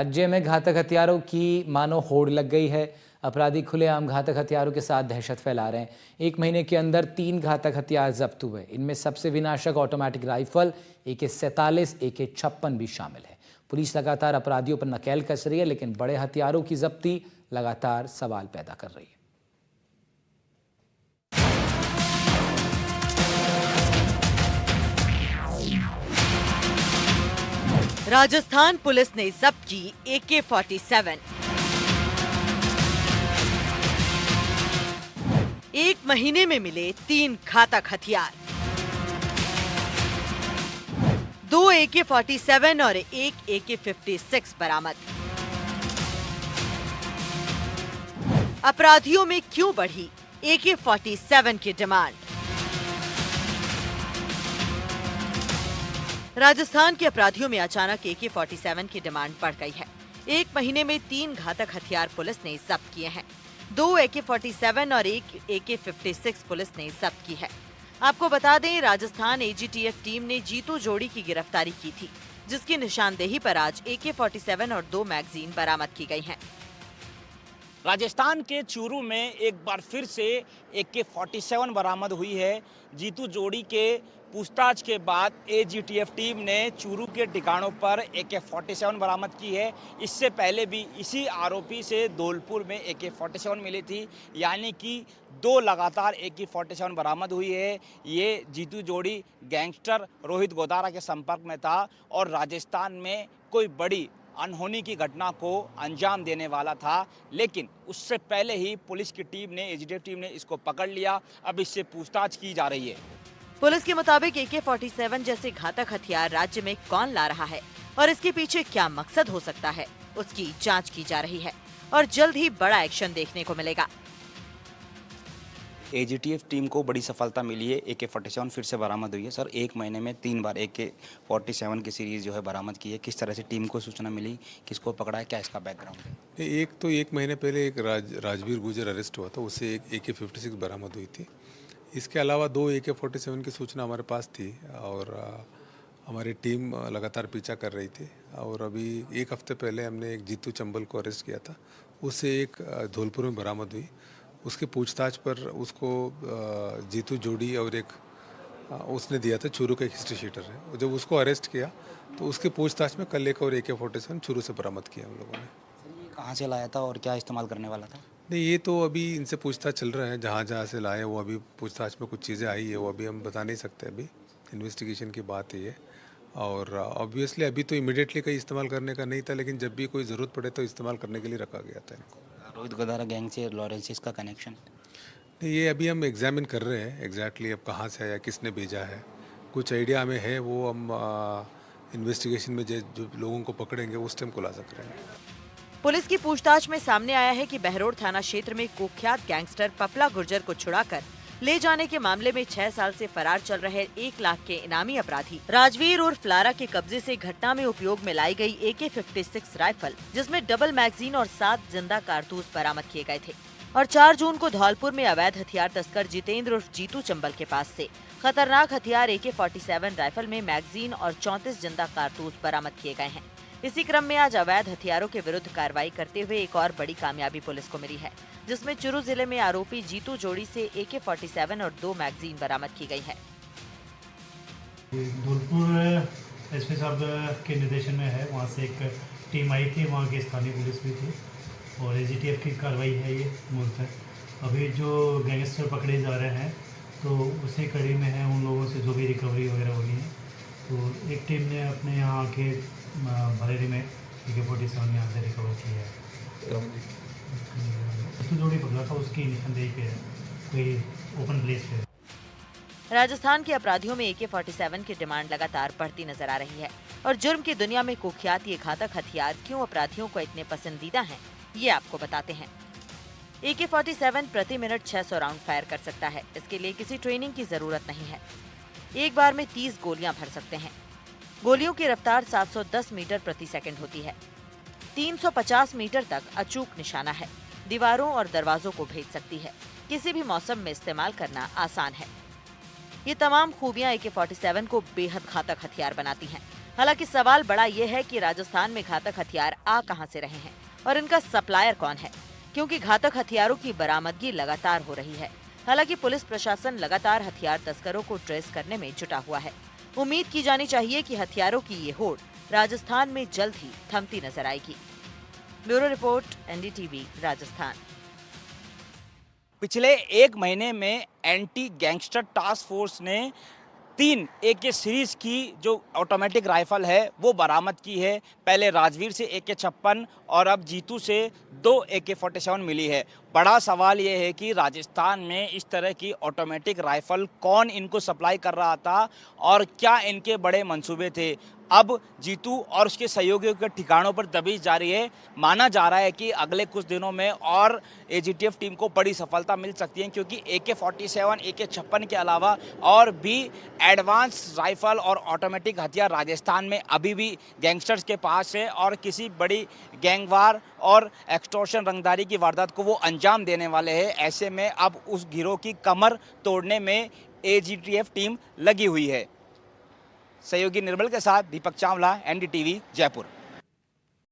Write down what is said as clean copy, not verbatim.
राज्य में घातक हथियारों की मानो होड़ लग गई है। अपराधी खुलेआम घातक हथियारों के साथ दहशत फैला रहे हैं। 1 महीने के अंदर 3 घातक हथियार जब्त हुए। इनमें सबसे विनाशक ऑटोमेटिक राइफल AK-47, AK-56 भी शामिल है। पुलिस लगातार अपराधियों पर नकेल कस रही है, लेकिन बड़े हथियारों की जब्ती लगातार सवाल पैदा कर रही है। राजस्थान पुलिस ने जब्त की AK-47। 1 महीने में मिले 3 घातक हथियार, 2 AK-47 और 1 AK-56 बरामद। अपराधियों में क्यों बढ़ी AK-47 की डिमांड? राजस्थान के अपराधियों में अचानक AK-47 की डिमांड बढ़ गई है। 1 महीने में 3 घातक हथियार पुलिस ने जब्त किए हैं। 2 AK-47 और 1 AK-56 पुलिस ने जब्त की है। आपको बता दें, राजस्थान AGTF टीम ने जीतू जोड़ी की गिरफ्तारी की थी, जिसकी निशानदेही पर आज AK-47 और 2 मैगजीन बरामद की गई हैं। राजस्थान के चूरू में एक बार फिर से AK-47 बरामद हुई है। जीतू जोड़ी के पूछताछ के बाद AGTF टीम ने चूरू के ठिकानों पर AK-47 बरामद की है। इससे पहले भी इसी आरोपी से धौलपुर में AK-47 मिली थी, यानी कि 2 लगातार AK-47 बरामद हुई है। ये जीतू जोड़ी गैंगस्टर रोहित गोदारा के संपर्क में था और राजस्थान में कोई बड़ी अनहोनी की घटना को अंजाम देने वाला था, लेकिन उससे पहले ही पुलिस की टीम ने AGTF टीम ने इसको पकड़ लिया। अब इससे पूछताछ की जा रही है। पुलिस के मुताबिक AK-47 जैसे घातक हथियार राज्य में कौन ला रहा है और इसके पीछे क्या मकसद हो सकता है, उसकी जांच की जा रही है और जल्द ही बड़ा एक्शन देखने को मिलेगा। AGTF टीम को बड़ी सफलता मिली है। AK-47 फिर से बरामद हुई है। सर, 1 महीने में 3 बार AK-47 की सीरीज जो है बरामद की है। किस तरह से टीम को सूचना मिली, किसको पकड़ा है, क्या इसका बैकग्राउंड है? एक तो 1 महीने पहले एक राजवीर गुजर अरेस्ट हुआ था, उससे एक AK-56 बरामद हुई थी। इसके अलावा 2 AK-47 की सूचना हमारे पास थी और हमारी टीम लगातार पीछा कर रही थी और अभी 1 हफ्ते पहले हमने एक जीतू चंबल को अरेस्ट किया था, उससे एक धौलपुर में बरामद हुई। उसके पूछताछ पर उसको जीतू जोड़ी और एक उसने दिया था चूरू का एक हिस्ट्री शीटर है। जब उसको अरेस्ट किया तो उसके पूछताछ में कल एक और AK-47 चूरू से बरामद किया हम लोगों ने। कहाँ से लाया था और क्या इस्तेमाल करने वाला था? नहीं, ये तो अभी इनसे पूछताछ चल रहा है। जहाँ जहाँ से लाए वो अभी पूछताछ में कुछ चीज़ें आई है, वो अभी हम बता नहीं सकते। अभी इन्वेस्टिगेशन की बात है ये और ऑब्वियसली अभी तो इमीडिएटली कहीं इस्तेमाल करने का नहीं था, लेकिन जब भी कोई ज़रूरत पड़े तो इस्तेमाल करने के लिए रखा गया था इनको। रोहित गोदारा गैंग से लॉरेंस से इसका कनेक्शन? नहीं, ये अभी हम एग्जामिन कर रहे हैं एग्जैक्टली अब कहाँ से आया, किसने भेजा है। कुछ आइडिया हमें है, वो हम इन्वेस्टिगेशन में जो लोगों को पकड़ेंगे उस टाइम खुलासा रहे करेंगे। पुलिस की पूछताछ में सामने आया है कि बहरोड थाना क्षेत्र में कुख्यात गैंगस्टर पपला गुर्जर को छुड़ाकर ले जाने के मामले में 6 साल से फरार चल रहे 1 लाख के इनामी अपराधी राजवीर उर्फ लारा के कब्जे से घटना में उपयोग में लाई गई AK-56 राइफल, जिसमें डबल मैगजीन और 7 जिंदा कारतूस बरामद किए गए थे और 4 जून को धौलपुर में अवैध हथियार तस्कर जितेंद्र उर्फ जीतू चंबल के पास से खतरनाक हथियार AK-47 राइफल में मैगजीन और 34 जिंदा कारतूस बरामद किए गए हैं। इसी क्रम में आज अवैध हथियारों के विरुद्ध कार्रवाई करते हुए एक और बड़ी कामयाबी पुलिस को मिली है, जिसमें चूरू जिले में आरोपी जीतू जोड़ी से AK-47 और 2 मैगजीन बरामद की गई है। धौलपुर SP साहब के निर्देशन में है, वहाँ से एक टीम आई थी, वहाँ की स्थानीय पुलिस भी थी और AGTF की कार्रवाई है ये मूलतः। अभी जो गैंगस्टर पकड़े जा रहे हैं तो उसी कड़ी में है, उन लोगों से जो भी रिकवरी वगैरह होनी है। तो एक टीम ने अपने यहाँ आके भरेरी में AK-47 यहाँ से रिकवर किया है। तो जोड़ी पकड़ा था, उसकी निशानदेही पे है, कोई ओपन प्लेस पे। राजस्थान के अपराधियों में AK-47 की डिमांड लगातार बढ़ती नजर आ रही है और जुर्म की दुनिया में कुख्यात ये घातक हथियार क्यों अपराधियों को इतने पसंदीदा हैं, ये आपको बताते हैं। AK-47 प्रति मिनट 600 राउंड फायर कर सकता है। इसके लिए किसी ट्रेनिंग की जरूरत नहीं है। एक बार में 30 गोलियां भर सकते हैं। गोलियों की रफ्तार 710 मीटर प्रति सेकंड होती है। 350 मीटर तक अचूक निशाना है। दीवारों और दरवाजों को भेद सकती है। किसी भी मौसम में इस्तेमाल करना आसान है। ये तमाम खूबियां AK-47 को बेहद घातक हथियार बनाती हैं। हालांकि सवाल बड़ा ये है कि राजस्थान में घातक हथियार आ कहां से रहे हैं और इनका सप्लायर कौन है, क्योंकि घातक हथियारों की बरामदगी लगातार हो रही है। हालांकि पुलिस प्रशासन लगातार हथियार तस्करों को ट्रेस करने में जुटा हुआ है। उम्मीद की जानी चाहिए कि हथियारों की ये होड़ राजस्थान में जल्द ही थमती नजर आएगी। Bureau report, NDTV, Rajasthan. पिछले एक महीने में एंटी गैंगस्टर टास्क फोर्स ने 3 AK सीरीज की जो ऑटोमेटिक राइफल है वो बरामद की है। पहले राजवीर से AK-56 और अब जीतू से 2 AK-47 मिली है। बड़ा सवाल ये है कि राजस्थान में इस तरह की ऑटोमेटिक राइफल कौन इनको सप्लाई कर रहा था और क्या इनके बड़े मंसूबे थे। अब जीतू और उसके सहयोगियों के ठिकानों पर दबिश जारी है। माना जा रहा है कि अगले कुछ दिनों में और AGTF टीम को बड़ी सफलता मिल सकती है, क्योंकि AK-47, AK-56 के अलावा और भी एडवांस राइफल और ऑटोमेटिक हथियार राजस्थान में अभी भी गैंगस्टर्स के पास है और किसी बड़ी गैंगवार और एक्सटॉर्शन रंगदारी की वारदात को वो अंजाम देने वाले हैं। ऐसे में अब उस गिरोह की कमर तोड़ने में AGTF टीम लगी हुई है। सहयोगी निर्मल के साथ दीपक चावला, NDTV, जयपुर।